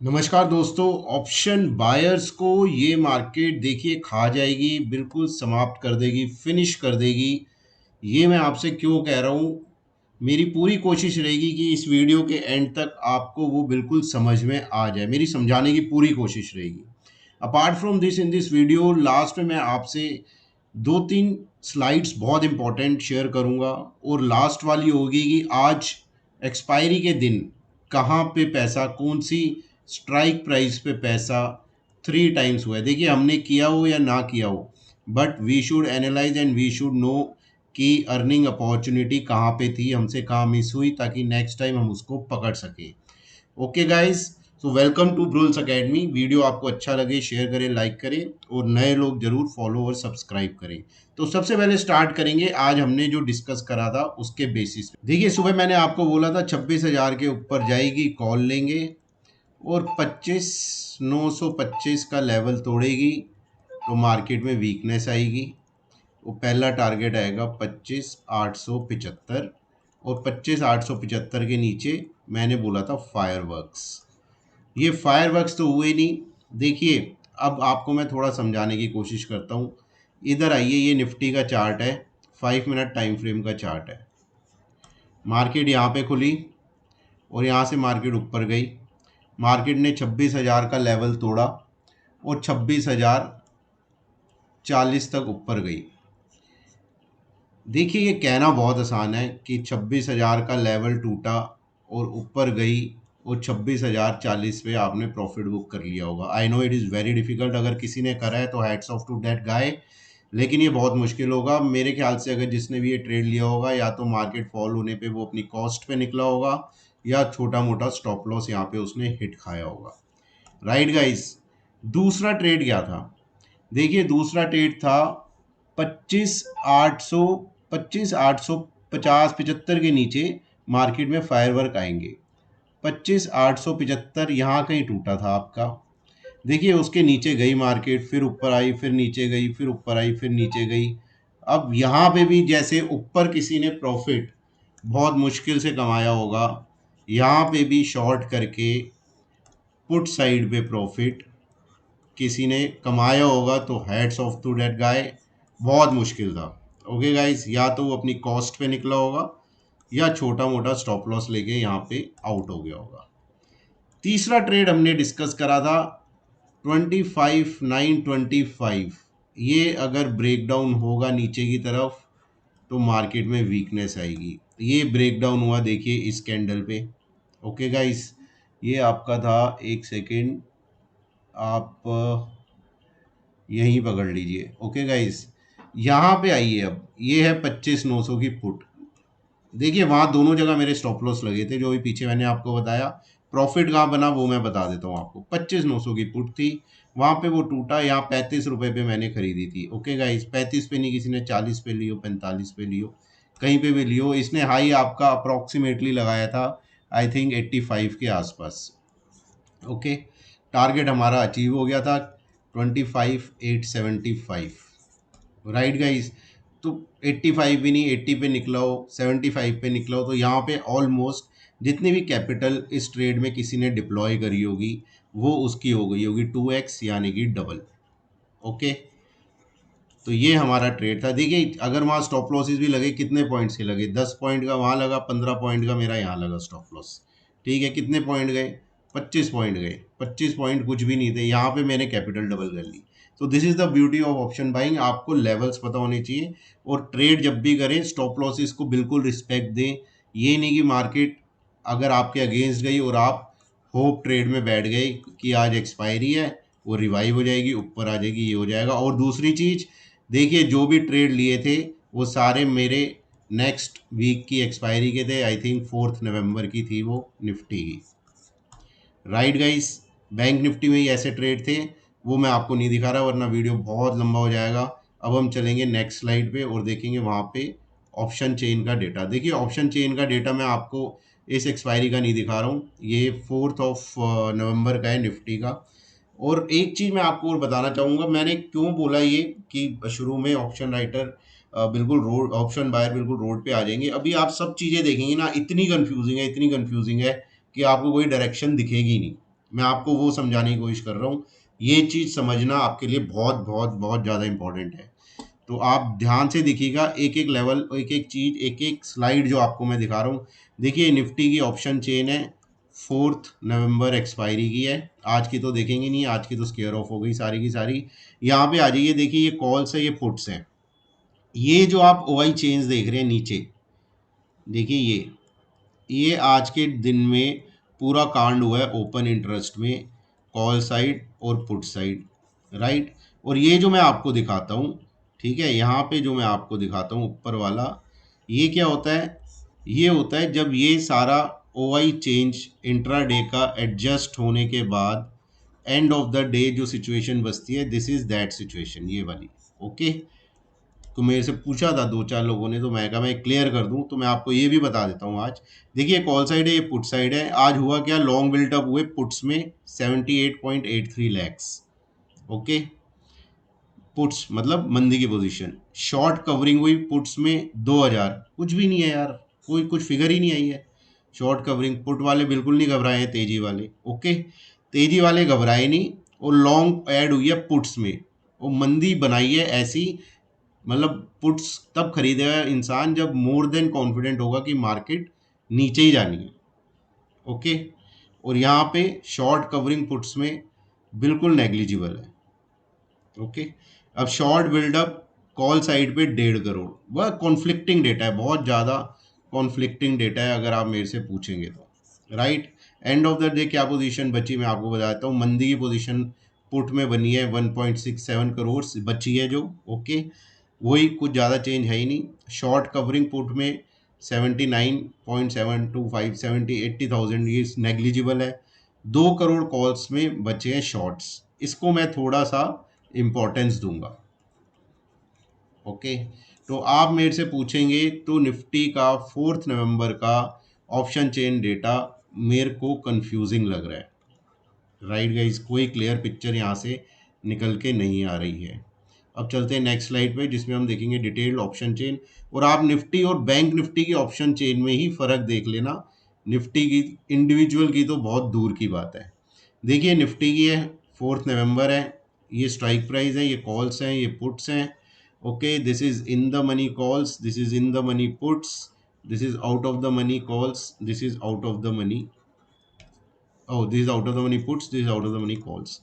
नमस्कार दोस्तों। Option buyers को ये मार्केट देखिए खा जाएगी, बिल्कुल समाप्त कर देगी, फिनिश कर देगी। ये मैं आपसे क्यों कह रहा हूँ, मेरी पूरी कोशिश रहेगी कि इस वीडियो के एंड तक आपको वो बिल्कुल समझ में आ जाए। मेरी समझाने की पूरी कोशिश रहेगी। Apart from this, in this video last में मैं आपसे 2-3 स्लाइड्स बहुत इंपॉर्टेंट शेयर करूँगा और लास्ट वाली होगी कि आज एक्सपायरी के दिन कहाँ पे पैसा, कौन सी स्ट्राइक प्राइस पे पैसा 3 टाइम्स हुआ है। देखिए, हमने किया हो या ना किया हो, but we should analyse and we should know कि अर्निंग अपॉर्चुनिटी कहाँ पे थी, हमसे कहाँ मिस हुई, ताकि नेक्स्ट टाइम हम उसको पकड़ सकें। Okay guys, so welcome to Bruls academy. Video आपको अच्छा लगे शेयर करें, लाइक करें और नए लोग जरूर फॉलो और सब्सक्राइब करें। तो सबसे पहले स्टार्ट करेंगे आज हमने जो डिस्कस करा था उसके बेसिस पे। देखिए, सुबह मैंने आपको बोला था 26,000 के ऊपर जाएगी, कॉल लेंगे और 25,925 का लेवल तोड़ेगी तो मार्केट में वीकनेस आएगी। वो पहला टारगेट आएगा 25,875 और 25,875 के नीचे मैंने बोला था फायरवर्क्स। ये फायरवर्क्स तो हुए नहीं। देखिए, अब आपको मैं थोड़ा समझाने की कोशिश करता हूँ। इधर आइए, ये निफ्टी का चार्ट है, 5 मिनट टाइम फ्रेम का चार्ट है। मार्केट यहाँ पे खुली और यहाँ से मार्केट ऊपर गई। मार्केट ने 26,000 का लेवल तोड़ा और 26,040 तक ऊपर गई। देखिए, ये कहना बहुत आसान है कि 26,000 का लेवल टूटा और ऊपर गई और 26,040 पे आपने प्रॉफिट बुक कर लिया होगा। I know it is very difficult. अगर किसी ने करा है तो hats off to that guy, लेकिन ये बहुत मुश्किल होगा मेरे ख्याल से। अगर जिसने भी ये ट्रेड लिया होगा, या तो मार्केट फॉल होने पे वो अपनी कॉस्ट पे निकला होगा, या छोटा मोटा स्टॉप लॉस यहाँ पे उसने हिट खाया होगा। Right guys. दूसरा ट्रेड क्या था? देखिए, दूसरा ट्रेड था 25,800, 25,850 75 के नीचे मार्केट में फायरवर्क आएंगे। 25,875 यहाँ कहीं टूटा था आपका। देखिए, उसके नीचे गई मार्केट, फिर ऊपर आई, फिर नीचे गई, फिर ऊपर आई, फिर नीचे गई। अब यहाँ पे भी जैसे ऊपर किसी ने प्रॉफिट बहुत मुश्किल से कमाया होगा, यहाँ पे भी शॉर्ट करके पुट साइड पे प्रॉफिट किसी ने कमाया होगा, तो hats off to that guy. बहुत मुश्किल था। ओके गाइस, या तो वो अपनी कॉस्ट पे निकला होगा, या छोटा मोटा स्टॉप लॉस लेके यहाँ पे आउट हो गया होगा। तीसरा ट्रेड हमने डिस्कस करा था 25,925। ये अगर ब्रेकडाउन होगा नीचे की तरफ तो मार्केट में वीकनेस आएगी। ये ब्रेकडाउन हुआ, देखिए इस कैंडल पे। ओके गाइस, ये आपका था, एक सेकेंड, आप यहीं पकड़ लीजिए। ओके गाइस, यहाँ पे आइए। अब ये है 25,900 की पुट। देखिए, वहाँ दोनों जगह मेरे स्टॉप लॉस लगे थे, जो भी पीछे मैंने आपको बताया। प्रॉफिट कहाँ बना वो मैं बता देता हूँ आपको। 25,900 की पुट थी, वहाँ पे वो टूटा। यहाँ 35 रुपये पे मैंने खरीदी थी। ओके गाइस, 35 पे नहीं, किसी ने 40 पे लियो, 45 पे लियो, कहीं पे भी लियो। इसने हाई आपका अप्रॉक्सीमेटली लगाया था, आई थिंक 85 के आसपास। ओके, टारगेट हमारा अचीव हो गया था 25,875। Right guys. तो 85 भी नहीं, 80 पे निकला हो, 75 पे निकला हो, तो यहाँ पे ऑलमोस्ट जितनी भी कैपिटल इस ट्रेड में किसी ने डिप्लॉय करी होगी, वो उसकी हो गई होगी 2x, यानी कि डबल। ओके, तो ये हमारा ट्रेड था। देखिए, अगर वहाँ स्टॉप लॉसेस भी लगे, कितने पॉइंट्स के लगे? 10 पॉइंट का वहाँ लगा, 15 पॉइंट का मेरा यहाँ लगा स्टॉप लॉस। ठीक है, कितने पॉइंट गए? 25 पॉइंट गए। 25 पॉइंट कुछ भी नहीं थे, यहाँ पे मैंने कैपिटल डबल कर ली। तो this is the beauty of option buying. आपको लेवल्स पता होने चाहिए, और ट्रेड जब भी करें स्टॉप लॉसेस को बिल्कुल रिस्पेक्ट दें। ये नहीं कि मार्केट अगर आपके अगेंस्ट गई और आप होप ट्रेड में बैठ गए कि आज एक्सपायरी है, वो रिवाइव हो जाएगी, ऊपर आ जाएगी, ये हो जाएगा। और दूसरी चीज़, देखिए, जो भी ट्रेड लिए थे वो सारे मेरे नेक्स्ट वीक की एक्सपायरी के थे। आई थिंक 4 नवंबर की थी वो निफ्टी की। राइट गाइस, बैंक निफ्टी में ही ऐसे ट्रेड थे, वो मैं आपको नहीं दिखा रहा वरना वीडियो बहुत लंबा हो जाएगा। अब हम चलेंगे नेक्स्ट स्लाइड पे और देखेंगे वहाँ पे ऑप्शन चेन का डेटा। देखिए, ऑप्शन चेन का डेटा मैं आपको इस एक्सपायरी का नहीं दिखा रहा हूँ, ये 4 नवंबर का है निफ्टी का। और एक चीज़ मैं आपको और बताना चाहूँगा, मैंने क्यों बोला ये कि शुरू में ऑप्शन राइटर बिल्कुल रोड, ऑप्शन बायर बिल्कुल रोड पे आ जाएंगे। अभी आप सब चीज़ें देखेंगे ना, इतनी कंफ्यूजिंग है, इतनी कंफ्यूजिंग है कि आपको कोई डायरेक्शन दिखेगी नहीं। मैं आपको वो समझाने की कोशिश कर रहा हूँ। ये चीज़ समझना आपके लिए बहुत बहुत बहुत ज़्यादा इंपॉर्टेंट है। तो आप ध्यान से देखिएगा, एक एक लेवल, एक एक चीज़, एक एक स्लाइड जो आपको मैं दिखा रहा हूँ। देखिए निफ्टी की ऑप्शन चेन है, 4 नवंबर एक्सपायरी की है। आज की तो देखेंगे नहीं, आज की तो स्केयर ऑफ हो गई सारी की सारी। यहाँ पे आ जाइए, देखिए ये कॉल्स है, ये पुट्स हैं। ये जो आप ओआई चेन्स देख रहे हैं नीचे, देखिए ये आज के दिन में पूरा कांड हुआ है ओपन इंटरेस्ट में, कॉल साइड और पुट साइड, राइट। और ये जो मैं आपको दिखाता हूँ, ठीक है, यहाँ पे जो मैं आपको दिखाता हूँ ऊपर वाला, ये क्या होता है, ये होता है जब ये सारा ओआई चेंज इंट्राडे का एडजस्ट होने के बाद एंड ऑफ द डे जो सिचुएशन बचती है, दिस इज दैट सिचुएशन, ये वाली। ओके, तो मेरे से पूछा था दो चार लोगों ने, तो मैं कहा मैं क्लियर कर दूं, तो मैं आपको ये भी बता देता हूँ आज। देखिए कॉल साइड है, ये पुट साइड है। आज हुआ क्या, लॉन्ग बिल्टअप हुए पुट्स में 78.83 लैक्स। ओके, पुट्स मतलब मंदी की पोजीशन। शॉर्ट कवरिंग हुई पुट्स में 2000, कुछ भी नहीं है यार, कोई कुछ फिगर ही नहीं आई है। शॉर्ट कवरिंग, पुट वाले बिल्कुल नहीं घबराए हैं, तेजी वाले। ओके, तेजी वाले घबराए नहीं। और लॉन्ग ऐड हुई है पुट्स में, और मंदी बनाई है ऐसी, मतलब पुट्स तब खरीदेगा इंसान जब मोर देन कॉन्फिडेंट होगा कि मार्केट नीचे ही जानी है। ओके, और यहाँ पे शॉर्ट कवरिंग पुट्स में बिल्कुल नेग्लिजिबल है। ओके, अब शॉर्ट बिल्डअप कॉल साइड पे 1.5 करोड़, वह कॉन्फ्लिक्टिंग डेटा है, बहुत ज़्यादा कॉन्फ्लिक्टिंग डेटा है अगर आप मेरे से पूछेंगे तो, right. End of the day क्या पोजीशन बची, मैं आपको बताता हूँ। मंदी की पोजीशन पुट में बनी है, 1.67 करोड़ बची है जो। ओके, वही, कुछ ज़्यादा चेंज है ही नहीं। शॉर्ट कवरिंग पुट में 79.725, 80,000, ये नेग्लिजिबल है। 2 करोड़ कॉल्स में बचे हैं शॉर्ट्स, इसको मैं थोड़ा सा इम्पोर्टेंस दूंगा। ओके, तो आप मेरे से पूछेंगे तो निफ्टी का 4 नवंबर का ऑप्शन चेन डेटा मेरे को कंफ्यूजिंग लग रहा है, राइट गाइस, कोई क्लियर पिक्चर यहाँ से निकल के नहीं आ रही है। अब चलते हैं नेक्स्ट स्लाइड पे, जिसमें हम देखेंगे डिटेल्ड ऑप्शन चेन। और आप निफ्टी और बैंक निफ्टी की ऑप्शन चेन में ही फ़र्क देख लेना, निफ्टी की इंडिविजुअल की तो बहुत दूर की बात है। देखिए निफ्टी की है, 4 नवंबर है, ये स्ट्राइक प्राइस है, ये कॉल्स हैं, ये पुट्स हैं। Okay, this is in the money calls, this is in the money puts, this is out of the money calls, this is out of the money, oh this is out of the money puts, this is out of the money calls।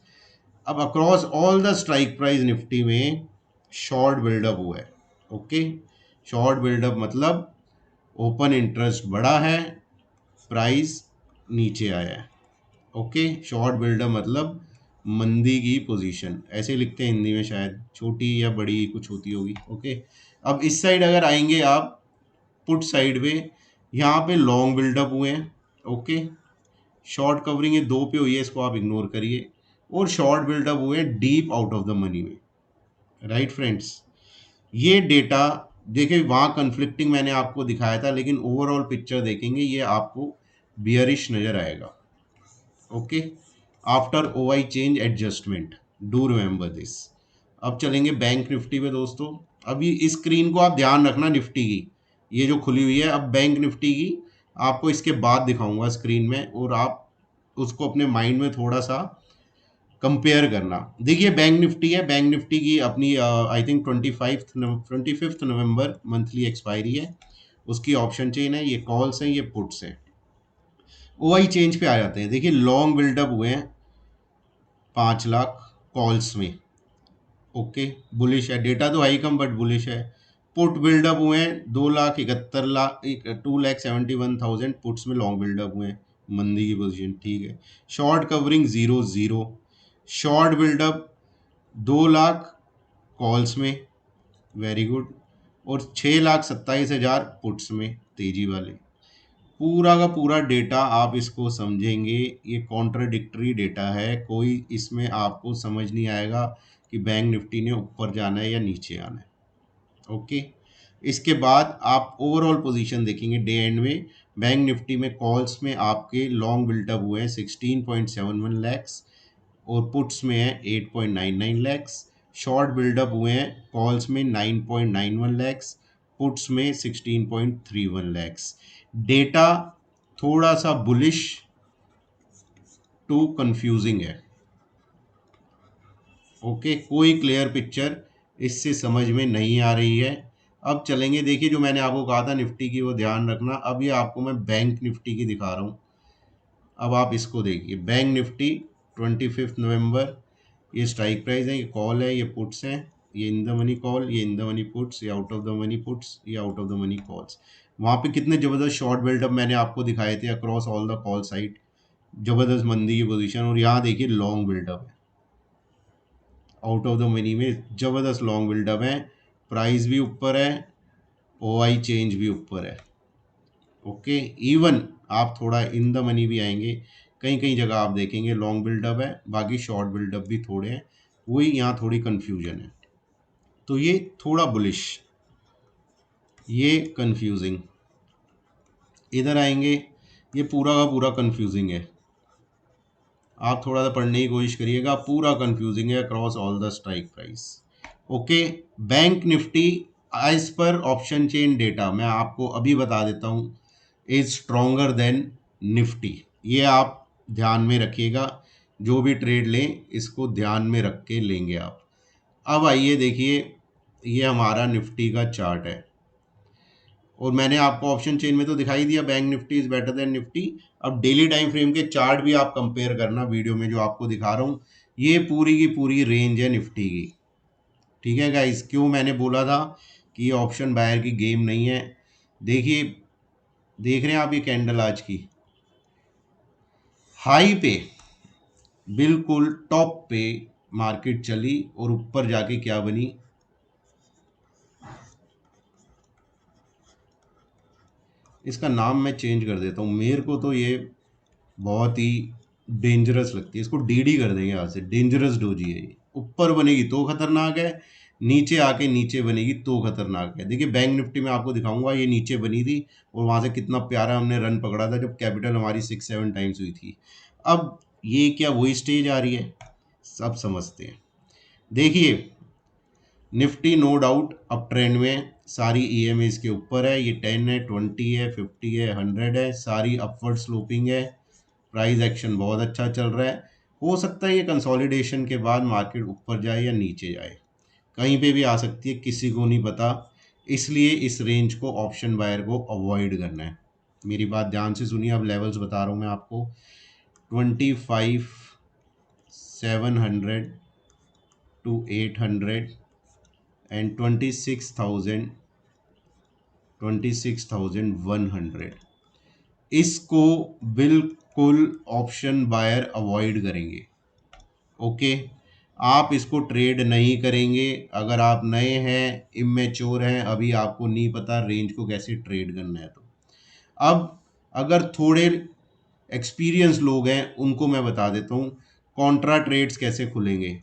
अब across all the strike price Nifty में short buildup हुआ है। Okay, short buildup मतलब open interest बड़ा है, price नीचे आया है। ओके, शॉर्ट बिल्डअप मतलब मंदी की पोजीशन, ऐसे लिखते हैं हिंदी में, शायद छोटी या बड़ी कुछ होती होगी। ओके, अब इस साइड अगर आएंगे आप, पुट साइड पे, यहाँ पे लॉन्ग बिल्डअप हुए हैं। ओके, शॉर्ट कवरिंग ये 2 पे हुई है, इसको आप इग्नोर करिए। और शॉर्ट बिल्डअप हुए deep out of the money में, राइट फ्रेंड्स। ये डेटा देखिए, वहाँ कन्फ्लिक्टिंग मैंने आपको दिखाया था, लेकिन ओवरऑल पिक्चर देखेंगे ये आपको बियरिश नज़र आएगा। Okay, after O I change adjustment, do remember this. अब चलेंगे बैंक निफ्टी पे दोस्तों। अभी इस स्क्रीन को आप ध्यान रखना, निफ्टी की ये जो खुली हुई है, अब बैंक निफ्टी की आपको इसके बाद दिखाऊंगा स्क्रीन में, और आप उसको अपने माइंड में थोड़ा सा कंपेयर करना। देखिए बैंक निफ्टी है, बैंक निफ्टी की अपनी I think 25 November monthly expiry है, उसकी ऑप्शन चेन है, ये कॉल्स हैं, ये पुट्स हैं। ओ आई चेंज पे आ जाते हैं। देखिए लॉन्ग बिल्डअप हुए हैं 5 लाख कॉल्स में। ओके, बुलिश है, डेटा तो हाई कम बट बुलिश है। पुट बिल्डअप हुए हैं 2,71,00,000, 2,71,000 पुट्स में लॉन्ग बिल्डअप हुए हैं, मंदी की पोजीशन, ठीक है। Short covering 0 0, short buildup 2 lakh calls में, वेरी गुड। और 6,27,000 पुट्स में, तेजी वाले। पूरा का पूरा डेटा आप इसको समझेंगे, ये कॉन्ट्राडिक्टरी डेटा है, कोई इसमें आपको समझ नहीं आएगा कि बैंक निफ्टी ने ऊपर जाना है या नीचे आना है। ओके, इसके बाद आप ओवरऑल पोजीशन देखेंगे डे एंड में। बैंक निफ्टी में कॉल्स में आपके लॉन्ग बिल्टअप हुए हैं 16.71 लैक्स, और पुट्स में है 8.99 लैक्स। शॉर्ट बिल्डअप हुए हैं कॉल्स में 9.91 लैक्स, पुट्स में 16.31 लैक्स। डेटा थोड़ा सा बुलिश टू कंफ्यूजिंग है। ओके, कोई क्लियर पिक्चर इससे समझ में नहीं आ रही है। अब चलेंगे, देखिए जो मैंने आपको कहा था निफ्टी की वो ध्यान रखना। अब ये आपको मैं बैंक निफ्टी की दिखा रहा हूँ। अब आप इसको देखिए, बैंक निफ्टी 25 नवंबर, ये स्ट्राइक प्राइस है, ये कॉल है, ये पुट्स हैं, ये इन द मनी कॉल, ये इन द मनी पुट्स, ये out of the money puts, ये out of the money calls. वहाँ पे कितने ज़बरदस्त शॉर्ट बिल्डअप मैंने आपको दिखाए थे across all the call side, ज़बरदस्त मंदी की पोजीशन। और यहाँ देखिए लॉन्ग बिल्डअप है, आउट ऑफ द मनी में ज़बरदस्त लॉन्ग बिल्डअप है, प्राइस भी ऊपर है, ओआई चेंज भी ऊपर है। ओके, इवन आप थोड़ा इन द मनी भी आएंगे, कहीं कहीं जगह आप देखेंगे लॉन्ग बिल्डअप है, बाकी शॉर्ट बिल्डअप भी थोड़े हैं, वही यहाँ थोड़ी कन्फ्यूजन है। तो ये थोड़ा बुलिश, ये कंफ्यूजिंग। इधर आएंगे, ये पूरा का पूरा कंफ्यूजिंग है। आप थोड़ा सा पढ़ने की कोशिश करिएगा, पूरा कंफ्यूजिंग है across all the strike price. Okay, bank Nifty as per option chain data मैं आपको अभी बता देता हूँ, इज स्ट्रोंगर देन निफ्टी। ये आप ध्यान में रखिएगा, जो भी ट्रेड लें इसको ध्यान में रख के लेंगे आप। अब आइए देखिए, ये हमारा निफ्टी का चार्ट है, और मैंने आपको ऑप्शन चेन में तो दिखाई दिया bank Nifty is better than Nifty. अब डेली टाइम फ्रेम के चार्ट भी आप कंपेयर करना, वीडियो में जो आपको दिखा रहा हूँ ये पूरी की पूरी रेंज है निफ्टी की। ठीक है गाइस, क्यों मैंने बोला था कि ये ऑप्शन बायर की गेम नहीं है। देखिए, देख रहे हैं आप ये कैंडल आज की हाई पे, बिल्कुल टॉप पे मार्केट चली और ऊपर जाके क्या बनी, इसका नाम मैं चेंज कर देता हूँ, मेरे को तो ये बहुत ही डेंजरस लगती है, इसको डीडी कर देंगे यहाँ से, डेंजरस डोजी है ये। ऊपर बनेगी तो खतरनाक है, नीचे आके नीचे बनेगी तो खतरनाक है। देखिए बैंक निफ्टी में आपको दिखाऊंगा, ये नीचे बनी थी और वहाँ से कितना प्यारा हमने रन पकड़ा था जब कैपिटल हमारी 6-7 टाइम्स हुई थी। अब ये क्या वही स्टेज आ रही है, सब समझते हैं। देखिए Nifty no doubt up trend में, सारी ईएमए इसके ऊपर है, ये 10 है, 20 है, 50 है, 100 है, सारी अपवर्ड स्लोपिंग है, प्राइस एक्शन बहुत अच्छा चल रहा है। हो सकता है ये कंसोलिडेशन के बाद मार्केट ऊपर जाए या नीचे जाए, कहीं पे भी आ सकती है, किसी को नहीं पता। इसलिए इस रेंज को ऑप्शन बायर को अवॉइड करना है। मेरी बात ध्यान से सुनिए, अब लेवल्स बता रहा हूँ मैं आपको। 25,700 टू 800 एंड 26,100, इसको बिल्कुल ऑप्शन बायर अवॉइड करेंगे। ओके, आप इसको ट्रेड नहीं करेंगे। अगर आप नए हैं, इमेच्योर हैं, अभी आपको नहीं पता रेंज को कैसे ट्रेड करना है, तो अब अगर थोड़े एक्सपीरियंस लोग हैं उनको मैं बता देता हूँ कॉन्ट्रा ट्रेड्स कैसे खुलेंगे।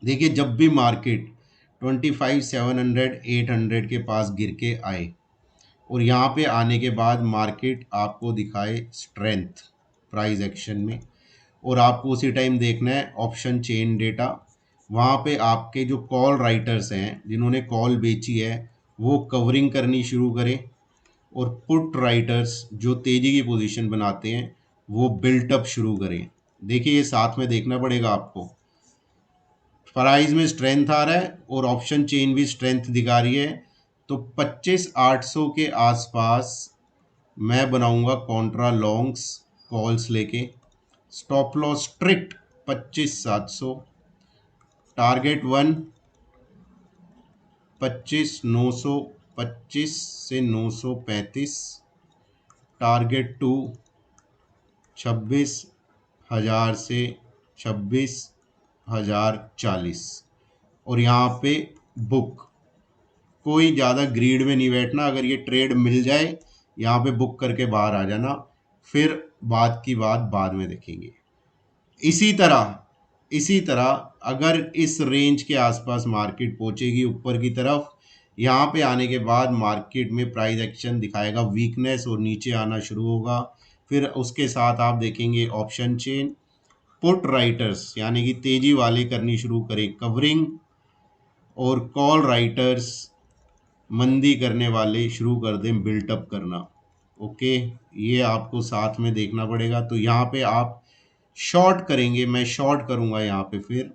देखिए जब भी मार्केट 25,700 800 के पास गिर के आए और यहाँ पे आने के बाद मार्केट आपको दिखाए स्ट्रेंथ प्राइस एक्शन में, और आपको उसी टाइम देखना है ऑप्शन चेन डेटा। वहाँ पे आपके जो कॉल राइटर्स हैं जिन्होंने कॉल बेची है वो कवरिंग करनी शुरू करें, और पुट राइटर्स जो तेज़ी की पोजीशन बनाते हैं वो बिल्टअप शुरू करें। देखिए ये साथ में देखना पड़ेगा आपको, प्राइस में स्ट्रेंथ आ रहा है और ऑप्शन चेन भी स्ट्रेंथ दिखा रही है, तो 25,800 के आसपास मैं बनाऊंगा कॉन्ट्रा लॉन्ग्स कॉल्स लेके। स्टॉप लॉस स्ट्रिक्ट 25,700, टारगेट 1 25,900, 25 से 935, टारगेट 2 26,000 से 26,040, और यहाँ पे बुक, कोई ज़्यादा ग्रीड में नहीं बैठना। अगर ये ट्रेड मिल जाए यहाँ पे बुक करके बाहर आ जाना, फिर बात की बात बाद में देखेंगे। इसी तरह अगर इस रेंज के आसपास मार्केट पहुंचेगी ऊपर की तरफ, यहाँ पे आने के बाद मार्केट में प्राइस एक्शन दिखाएगा वीकनेस और नीचे आना शुरू होगा। फिर उसके साथ आप देखेंगे ऑप्शन चेन, पुट राइटर्स यानी कि तेजी वाले करनी शुरू करें कवरिंग, और कॉल राइटर्स मंदी करने वाले शुरू कर दें बिल्टअप करना। ओके, ये आपको साथ में देखना पड़ेगा। तो यहाँ पे आप शॉर्ट करेंगे, मैं शॉर्ट करूंगा यहाँ पे फिर।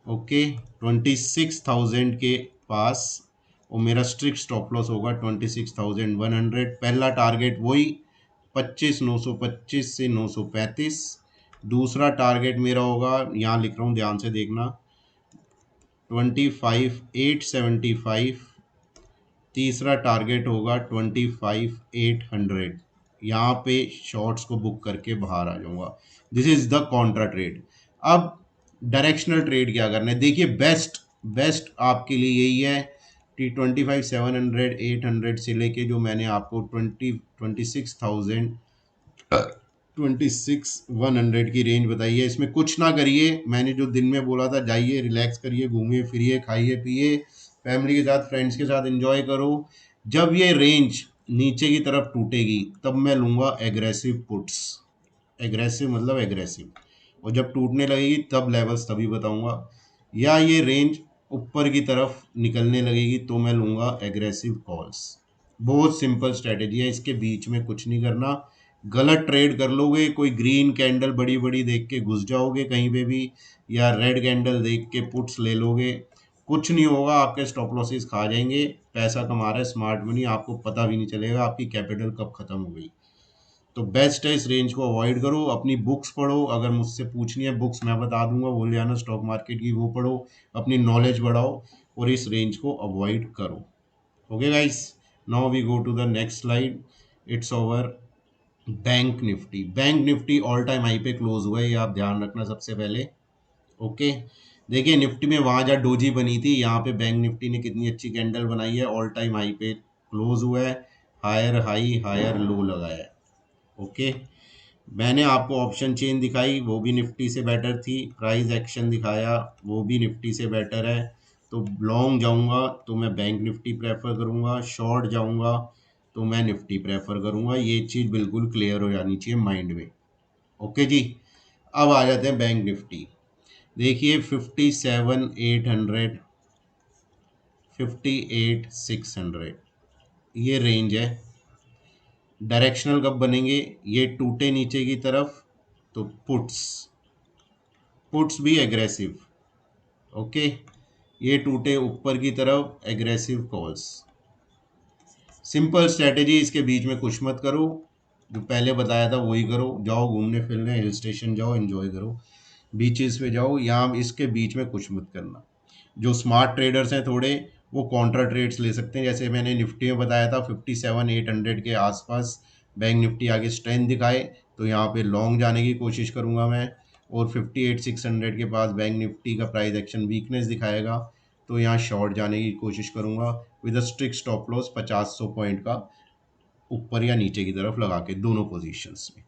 ओके, 26,000 के पास, और मेरा स्ट्रिक्ट स्टॉप लॉस होगा 26,100। पहला टारगेट वही 25,925 से 935। दूसरा टारगेट मेरा होगा, यहाँ लिख रहा हूँ ध्यान से देखना, 25,875। तीसरा टारगेट होगा 25,800। यहाँ पे शॉर्ट्स को बुक करके बाहर आ जाऊंगा। This is the Contra trade. अब डायरेक्शनल ट्रेड क्या करना है, देखिए बेस्ट बेस्ट आपके लिए यही है कि 25,700 800 से लेके जो मैंने आपको 26,100 की रेंज बताई है, इसमें कुछ ना करिए। मैंने जो दिन में बोला था, जाइए रिलैक्स करिए, घूमिए फिरिए, खाइए पिए, फैमिली के साथ फ्रेंड्स के साथ एंजॉय करो। जब ये रेंज नीचे की तरफ टूटेगी तब मैं लूँगा एग्रेसिव पुट्स। एग्रेसिव मतलब एग्रेसिव। और जब टूटने लगेगी तब लेवल्स तभी बताऊंगा। या ये रेंज ऊपर की तरफ निकलने लगेगी तो मैं लूँगा एग्रेसिव कॉल्स। बहुत सिंपल स्ट्रेटेजी है, इसके बीच में कुछ नहीं करना। गलत ट्रेड कर लोगे, कोई ग्रीन कैंडल बड़ी बड़ी देख के घुस जाओगे कहीं पे भी, या रेड कैंडल देख के पुट्स ले लोगे, कुछ नहीं होगा, आपके स्टॉप लॉसेस खा जाएंगे। पैसा कमा रहा है स्मार्ट मनी, आपको पता भी नहीं चलेगा आपकी कैपिटल कब खत्म हो गई। तो बेस्ट है इस रेंज को अवॉइड करो। अपनी बुक्स पढ़ो, अगर मुझसे पूछनी है बुक्स मैं बता दूंगा, वो ले आना स्टॉक मार्केट की, वो पढ़ो, अपनी नॉलेज बढ़ाओ और इस रेंज को अवॉइड करो। Okay guys, now we go to the next slide. It's over bank Nifty. Bank Nifty all time high पे क्लोज हुआ है, ये आप ध्यान रखना सबसे पहले। ओके, देखिए निफ्टी में वहाँ जहाँ डोजी बनी थी, यहाँ पे बैंक निफ्टी ने कितनी अच्छी कैंडल बनाई है, ऑल टाइम हाई पे क्लोज हुआ है, हायर हाई हायर लो लगाया है। ओके, मैंने आपको ऑप्शन चेन दिखाई, वो भी निफ्टी से बेटर थी। प्राइस एक्शन दिखाया, वो भी निफ्टी से बेटर है। तो लॉन्ग जाऊंगा तो मैं बैंक निफ्टी प्रेफर करूंगा, शॉर्ट जाऊंगा तो मैं निफ्टी प्रेफर करूंगा। ये चीज़ बिल्कुल क्लियर हो जानी चाहिए माइंड में। ओके जी, अब आ जाते हैं बैंक निफ्टी। देखिए 57,800, 58,600 ये रेंज है। डायरेक्शनल कब बनेंगे, ये टूटे नीचे की तरफ तो पुट्स, पुट्स भी एग्रेसिव। ओके, ये टूटे ऊपर की तरफ एग्रेसिव कॉल्स। सिंपल स्ट्रेटेजी, इसके बीच में कुछ मत करो, जो पहले बताया था वही करो। जाओ घूमने फिरने, हिल स्टेशन जाओ, एंजॉय करो, बीचेस पे जाओ, यहाँ इसके बीच में कुछ मत करना। जो स्मार्ट ट्रेडर्स हैं थोड़े, वो कॉन्ट्रा ट्रेड्स ले सकते हैं। जैसे मैंने निफ्टी में बताया था 57,800 के आसपास बैंक निफ्टी आगे स्ट्रेंथ दिखाए तो यहाँ पे लॉन्ग जाने की कोशिश करूँगा मैं। और 58,600 के पास बैंक निफ्टी का प्राइस एक्शन वीकनेस दिखाएगा तो यहाँ शॉर्ट जाने की कोशिश करूँगा with a strict stop loss 50-100 point का ऊपर या नीचे की तरफ लगा के, दोनों पोजीशंस में।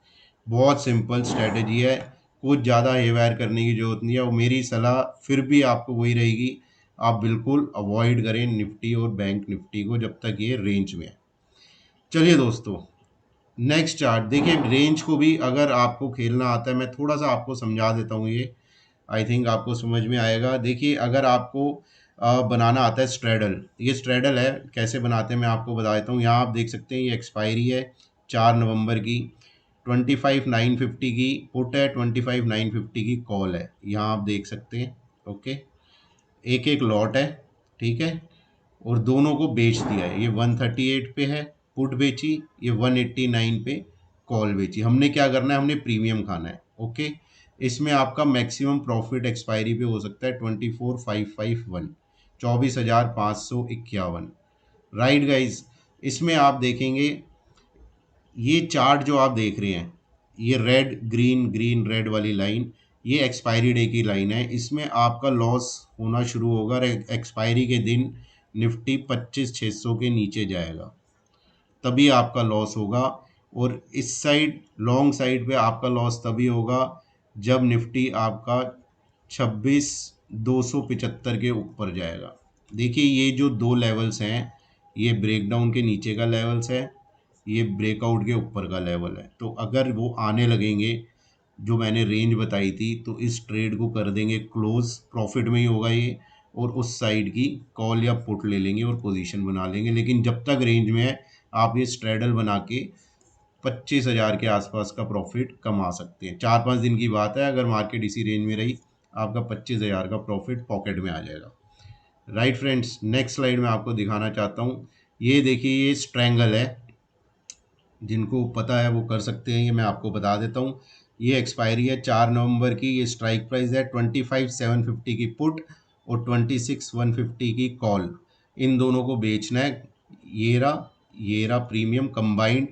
बहुत सिंपल स्ट्रेटेजी है, कुछ ज़्यादा हेवायर करने की ज़रूरत नहीं है। और मेरी सलाह फिर भी आपको वही रहेगी, आप बिल्कुल अवॉइड करें निफ्टी और बैंक निफ्टी को जब तक ये रेंज में है। चलिए दोस्तों, नेक्स्ट चार्ट देखिए। रेंज को भी अगर आपको खेलना आता है, मैं थोड़ा सा आपको समझा देता हूँ, ये आई थिंक आपको समझ में आएगा। देखिए अगर आपको बनाना आता है स्ट्रेडल, ये स्ट्रेडल है, कैसे बनाते हैं मैं आपको बता देता हूँ। यहाँ आप देख सकते हैं ये एक्सपायरी है 4 नवंबर की, 25,950 की पुट है, 25,950 की कॉल है, यहाँ आप देख सकते हैं। ओके, एक एक लॉट है, ठीक है, और दोनों को बेच दिया है। ये 138 पे है पुट बेची, ये 189 पे कॉल बेची। हमने क्या करना है, हमने प्रीमियम खाना है। ओके, इसमें आपका मैक्सिमम प्रॉफिट एक्सपायरी पे हो सकता है 24,551, 24,551। राइट गाइज, इसमें आप देखेंगे ये चार्ट जो आप देख रहे हैं, ये रेड ग्रीन ग्रीन रेड वाली लाइन, ये एक्सपायरी डे की लाइन है। इसमें आपका लॉस होना शुरू होगा एक्सपायरी के दिन निफ्टी 25,600 के नीचे जाएगा, तभी आपका लॉस होगा। और इस साइड लॉन्ग साइड पे आपका लॉस तभी होगा जब निफ्टी आपका 26,275 के ऊपर जाएगा। देखिए ये जो दो लेवल्स हैं, ये ब्रेकडाउन के नीचे का लेवल्स है, ये ब्रेकआउट के ऊपर का लेवल है। तो अगर वो आने लगेंगे जो मैंने रेंज बताई थी तो इस ट्रेड को कर देंगे क्लोज, प्रॉफिट में ही होगा ये, और उस साइड की कॉल या पुट ले लेंगे और पोजीशन बना लेंगे। लेकिन जब तक रेंज में है आप ये स्ट्रेडल बना के 25,000 के आसपास का प्रॉफिट कमा सकते हैं। 4-5 दिन की बात है, अगर मार्केट इसी रेंज में रही आपका 25,000 का प्रॉफिट पॉकेट में आ जाएगा। राइट फ्रेंड्स, नेक्स्ट स्लाइड में आपको दिखाना चाहता हूँ, ये देखिए ये स्ट्रैंगल है, जिनको पता है वो कर सकते हैं, ये मैं आपको बता देता हूँ। ये एक्सपायरी है 4 नवंबर की, ये स्ट्राइक प्राइस है 25,750 की पुट और 26,150 की कॉल, इन दोनों को बेचना है। ये रहा प्रीमियम कंबाइंड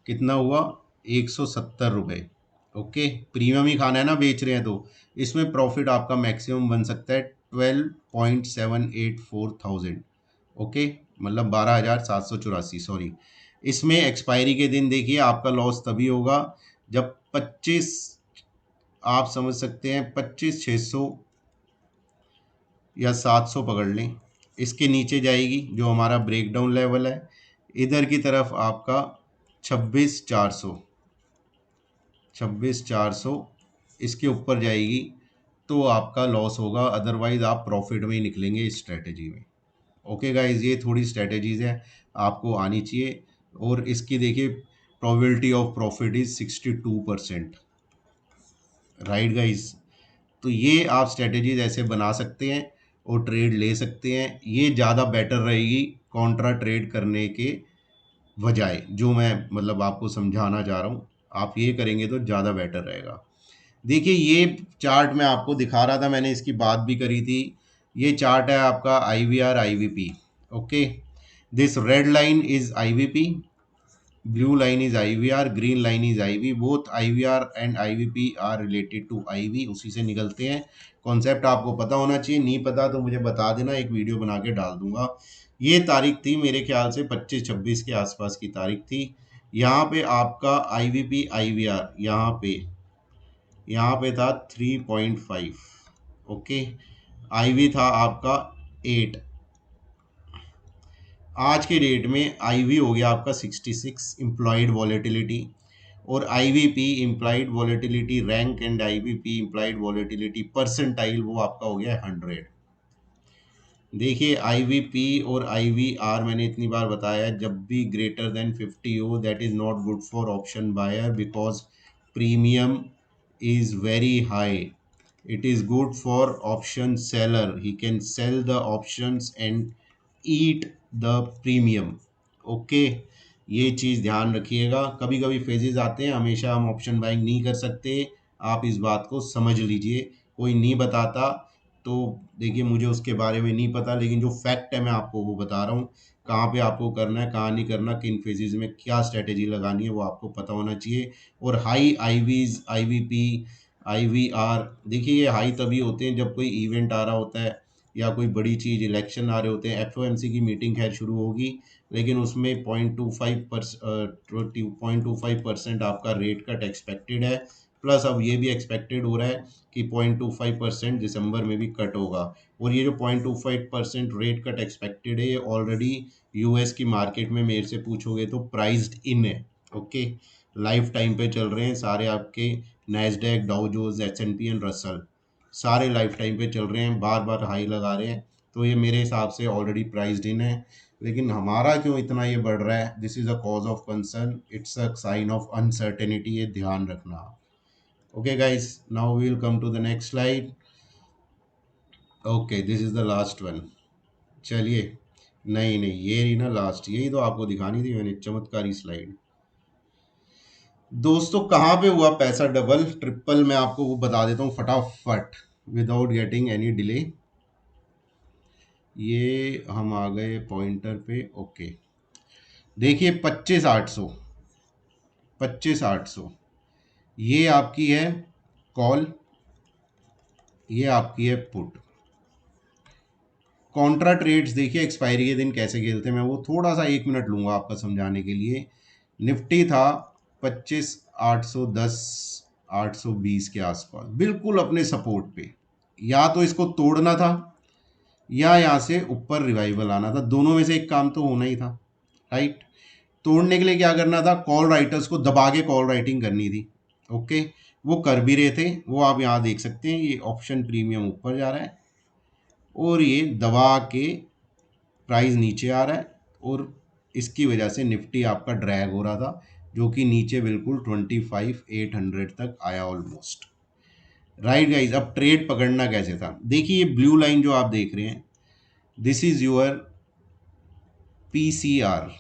कितना हुआ, 170 रुपये। ओके, प्रीमियम ही खाना है ना, बेच रहे हैं तो इसमें प्रॉफिट आपका मैक्सिमम बन सकता है 12,784,000। ओके, मतलब 12,784, सॉरी। इसमें एक्सपायरी के दिन देखिए आपका लॉस तभी होगा जब 25, आप समझ सकते हैं 25,600 या 700 पकड़ लें, इसके नीचे जाएगी जो हमारा ब्रेकडाउन लेवल है, इधर की तरफ आपका 26,400 इसके ऊपर जाएगी तो आपका लॉस होगा, अदरवाइज आप प्रॉफिट में ही निकलेंगे इस स्ट्रेटेजी में। ओके गाइज, ये थोड़ी स्ट्रेटेजीज है, आपको आनी चाहिए। और इसकी देखिए probability of profit is 62%। Right guys, तो ये आप स्ट्रेटेजीज ऐसे बना सकते हैं और ट्रेड ले सकते हैं, ये ज़्यादा बेटर रहेगी कॉन्ट्रा ट्रेड करने के बजाय, जो मैं मतलब आपको समझाना चाह रहा हूँ, आप ये करेंगे तो ज़्यादा बेटर रहेगा। देखिए ये चार्ट मैं आपको दिखा रहा था, मैंने इसकी बात भी करी थी, ये चार्ट है आपका IVR IVP। Okay, this red line is IVP, blue line is IVR, green line is IV, both IVR and IVP are related to IV, उसी से निकलते हैं। कॉन्सेप्ट आपको पता होना चाहिए, नहीं पता तो मुझे बता देना, एक वीडियो बना के डाल दूंगा। ये तारीख थी मेरे ख्याल से 25-26 के आसपास की तारीख थी। यहाँ पे आपका IVP IVR यहाँ पे था 3.5। ओके, IV था आपका 8। आज के डेट में IV हो गया आपका 66 इम्प्लॉयड वॉलेटिलिटी, और IVP employed volatility rank and IVP employed volatility percentile वो आपका हो गया 100। देखिए IVP और IVR मैंने इतनी बार बताया, जब भी ग्रेटर देन 50 हो that is not good for option buyer because premium is very high. It is good for option seller, he can sell the options and eat the premium। Okay, ये चीज़ ध्यान रखिएगा, कभी कभी फेजेस आते हैं, हमेशा हम ऑप्शन बाइंग नहीं कर सकते, आप इस बात को समझ लीजिए। कोई नहीं बताता तो देखिए मुझे उसके बारे में नहीं पता, लेकिन जो फैक्ट है मैं आपको वो बता रहा हूँ, कहाँ पे आपको करना है कहाँ नहीं करना, किन फेजेस में क्या स्ट्रेटेजी लगानी है वो आपको पता होना चाहिए। और हाई IVs IVP IVR, देखिए ये हाई तभी होते हैं जब कोई इवेंट आ रहा होता है या कोई बड़ी चीज़, इलेक्शन आ रहे होते हैं। FOMC की मीटिंग खैर शुरू होगी, लेकिन उसमें 0.25% आपका रेट कट एक्सपेक्टेड है, प्लस अब ये भी एक्सपेक्टेड हो रहा है कि 0.25% दिसंबर में भी कट होगा। और ये जो 0.25% रेट कट एक्सपेक्टेड है, ये ऑलरेडी US की मार्केट में मेरे से पूछोगे तो प्राइस्ड इन है। ओके, लाइफ टाइम पे चल रहे हैं सारे आपके, Nasdaq, Dow Jones, S&P and Russell, सारे लाइफ टाइम पे चल रहे हैं, बार बार हाई लगा रहे हैं, तो ये मेरे हिसाब से ऑलरेडी प्राइस्ड इन है। लेकिन हमारा क्यों इतना ये बढ़ रहा है, this is a cause of concern, it's a sign of uncertainty, ये ध्यान रखना। Okay guys, now we will come to the next slide. Okay, this is the last one. चलिए, नहीं नहीं, ये रही ना लास्ट, यही तो आपको दिखानी थी मैंने, चमत्कारी स्लाइड। दोस्तों कहाँ पे हुआ पैसा डबल ट्रिपल, मैं आपको वो बता देता हूँ फटाफट विदाउट गेटिंग एनी डिले। ये हम आ गए पॉइंटर पे। ओके, देखिए 25,800 ये आपकी है कॉल, ये आपकी है पुट। कॉन्ट्रा ट्रेड्स देखिए एक्सपायरी के दिन कैसे खेलते हैं, मैं वो थोड़ा सा 1 मिनट लूँगा आपका समझाने के लिए। निफ्टी था 25,810 820 के आसपास, बिल्कुल अपने सपोर्ट पे, या तो इसको तोड़ना था या यहाँ से ऊपर रिवाइवल आना था, दोनों में से एक काम तो होना ही था। राइट, तोड़ने के लिए क्या करना था, कॉल राइटर्स को दबा के कॉल राइटिंग करनी थी। ओके, वो कर भी रहे थे, वो आप यहाँ देख सकते हैं, ये ऑप्शन प्रीमियम ऊपर जा रहा है और ये दबा के प्राइस नीचे आ रहा है, और इसकी वजह से निफ्टी आपका ड्रैग हो रहा था। जो कि नीचे बिल्कुल 25,800 तक आया ऑलमोस्ट। राइट गाइज, अब ट्रेड पकड़ना कैसे था, देखिए ये ब्लू लाइन जो आप देख रहे हैं, this is your PCR,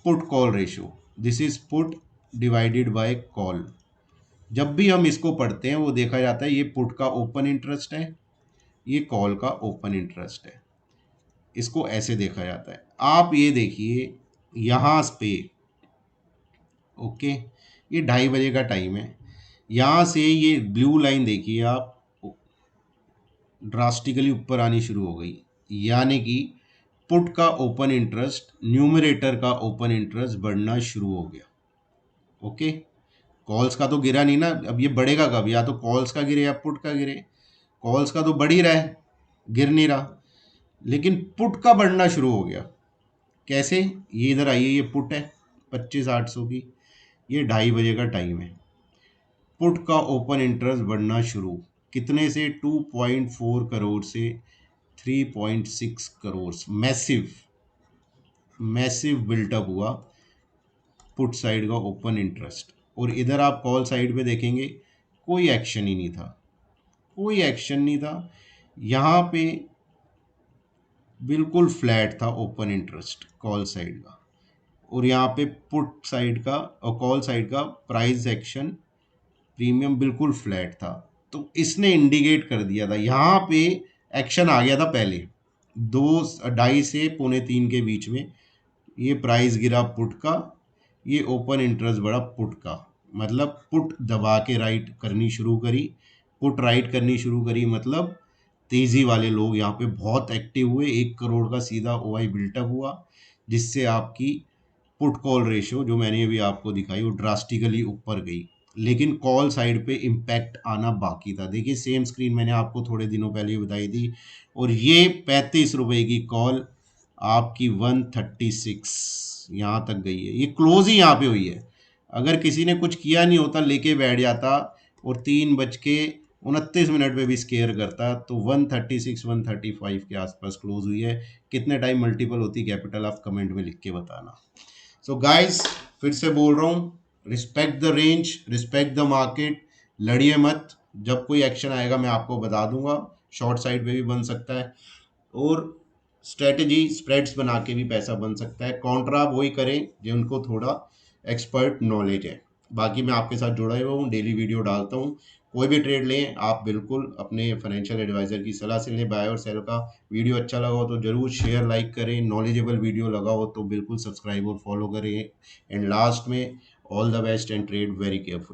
put call ratio, this is put divided by call. जब भी हम इसको पढ़ते हैं वो देखा जाता है ये पुट का ओपन इंटरेस्ट है, ये कॉल का ओपन इंटरेस्ट है, इसको ऐसे देखा जाता है। आप ये देखिए यहाँ पे, ओके, ये 2:30 बजे का टाइम है, यहाँ से ये ब्लू लाइन देखिए आप, ड्रास्टिकली ऊपर आनी शुरू हो गई, यानी कि पुट का ओपन इंटरेस्ट, न्यूमरेटर का ओपन इंटरेस्ट बढ़ना शुरू हो गया। ओके, कॉल्स का तो गिरा नहीं ना, अब ये बढ़ेगा कब, या तो कॉल्स का गिरे या पुट का गिरे। कॉल्स का तो बढ़ ही रहा है, गिर नहीं रहा, लेकिन पुट का बढ़ना शुरू हो गया। कैसे, ये इधर आइए, ये पुट है 25,800 की, ये 2:30 बजे का टाइम है, पुट का ओपन इंटरेस्ट बढ़ना शुरू, कितने से, 2.4 करोड़ से 3.6 करोड़, मैसिव मैसिव बिल्टअप हुआ पुट साइड का ओपन इंटरेस्ट। और इधर आप कॉल साइड पे देखेंगे कोई एक्शन ही नहीं था, कोई एक्शन नहीं था, यहाँ पे बिल्कुल फ्लैट था ओपन इंटरेस्ट कॉल साइड का, और यहाँ पे पुट साइड का और कॉल साइड का प्राइस एक्शन प्रीमियम बिल्कुल फ्लैट था। तो इसने इंडिकेट कर दिया था, यहाँ पे एक्शन आ गया था पहले 2:30 से 2:45 के बीच में, ये प्राइस गिरा पुट का, ये ओपन इंटरेस्ट बढ़ा पुट का, मतलब पुट दबा के राइट करनी शुरू करी, पुट राइट करनी शुरू करी, मतलब तेज़ी वाले लोग यहाँ पे बहुत एक्टिव हुए, 1 करोड़ का सीधा ओआई बिल्टअप हुआ, जिससे आपकी पुट कॉल रेशियो जो मैंने अभी आपको दिखाई वो ड्रास्टिकली ऊपर गई। लेकिन कॉल साइड पे इम्पैक्ट आना बाकी था। देखिए सेम स्क्रीन मैंने आपको थोड़े दिनों पहले बताई थी, और ये 35 रुपये की कॉल आपकी 136 यहाँ तक गई है, ये क्लोज ही यहाँ पे हुई है। अगर किसी ने कुछ किया नहीं होता, लेके बैठ जाता और 3:29 पे भी स्केयर करता, तो 136 135 के आसपास क्लोज हुई है। कितने टाइम मल्टीपल होती कैपिटल, आप कमेंट में लिख के बताना। सो गाइस, फिर से बोल रहा हूँ, respect the range, respect the market, लड़िए मत, जब कोई एक्शन आएगा मैं आपको बता दूंगा, शॉर्ट साइड पे भी बन सकता है, और स्ट्रेटजी स्प्रेड्स बना के भी पैसा बन सकता है। कॉन्ट्रा वही करें जिनको थोड़ा एक्सपर्ट नॉलेज है। बाकी मैं आपके साथ जुड़ा हुआ हूँ, डेली वीडियो डालता हूँ, कोई भी ट्रेड लें आप बिल्कुल अपने फाइनेंशियल एडवाइज़र की सलाह से लें। बाय और सेल का वीडियो अच्छा लगा हो तो ज़रूर शेयर लाइक करें, नॉलेजेबल वीडियो लगा हो तो बिल्कुल सब्सक्राइब और फॉलो करें। एंड लास्ट में, all the best and trade very careful.